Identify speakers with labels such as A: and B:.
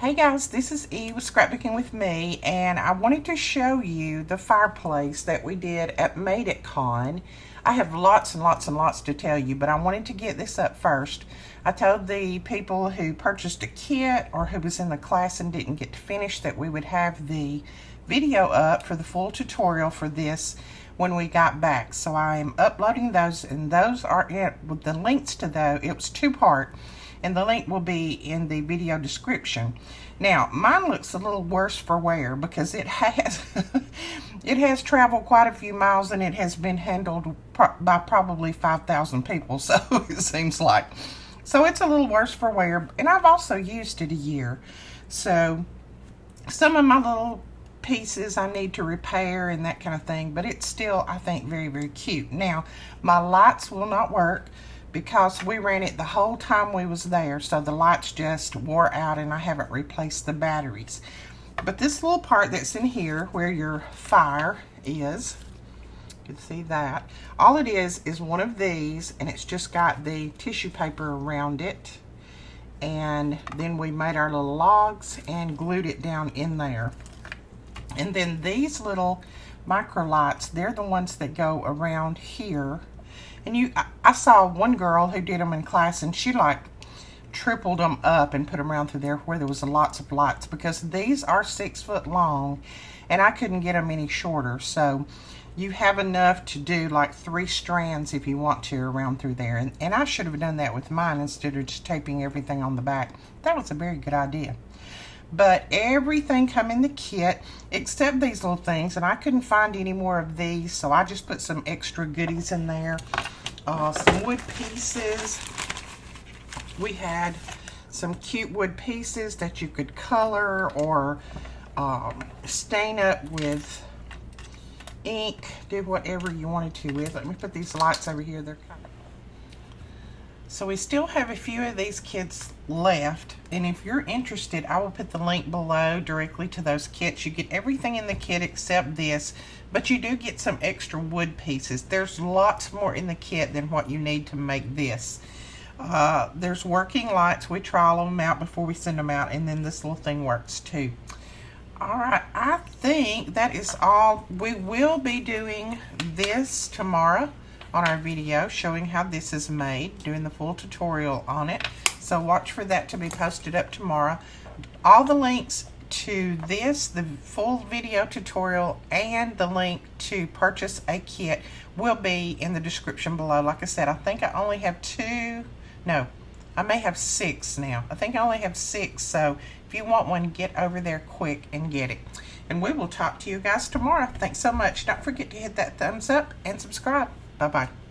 A: Hey guys, this is Eve with Scrapbooking with Me, and I wanted to show you the fireplace that we did at Made It Con. I have lots and lots and lots to tell you, but I wanted to get this up first. I told the people who purchased a kit or who was in the class and didn't get to finish that we would have the video up for the full tutorial for this when we got back. So I am uploading those, and those are it with the links to those. It was two-part, and the link will be in the video description. Now, mine looks a little worse for wear because it has it has traveled quite a few miles, and it has been handled by probably 5,000 people, so it seems like. So it's a little worse for wear, and I've also used it a year. So some of my little pieces I need to repair and that kind of thing, but it's still, I think, very, very cute. Now, my lights will not work because we ran it the whole time we was there, so the lights just wore out and I haven't replaced the batteries. But this little part that's in here where your fire is, you can see that, all it is one of these, and it's just got the tissue paper around it, and then we made our little logs and glued it down in there. And then these little micro lights, they're the ones that go around here. And I saw one girl who did them in class, and she like tripled them up and put them around through there where there was lots of lights, because these are 6 foot long and I couldn't get them any shorter. So you have enough to do like 3 strands if you want to around through there. And I should have done that with mine instead of just taping everything on the back. That was a very good idea. But everything come in the kit except these little things, and I couldn't find any more of these, so I just put some extra goodies in there. Some wood pieces. We had some cute wood pieces that you could color or stain up with ink, do whatever you wanted to with. Let me put these lights over here. They're kind of... So we still have a few of these kits left, and if you're interested, I will put the link below directly to those kits. You get everything in the kit except this, but you do get some extra wood pieces. There's lots more in the kit than what you need to make this. There's working lights. We try all of them out before we send them out, and then this little thing works too. Alright, I think that is all. We will be doing this tomorrow on our video, showing how this is made, doing the full tutorial on it. So watch for that to be posted up tomorrow. All the links to this, the full video tutorial, and the link to purchase a kit will be in the description below. Like I said, I think I only have 2, no, I may have 6 now. I think I only have 6, so if you want one, get over there quick and get it. And we will talk to you guys tomorrow. Thanks so much. Don't forget to hit that thumbs up and subscribe. Bye-bye.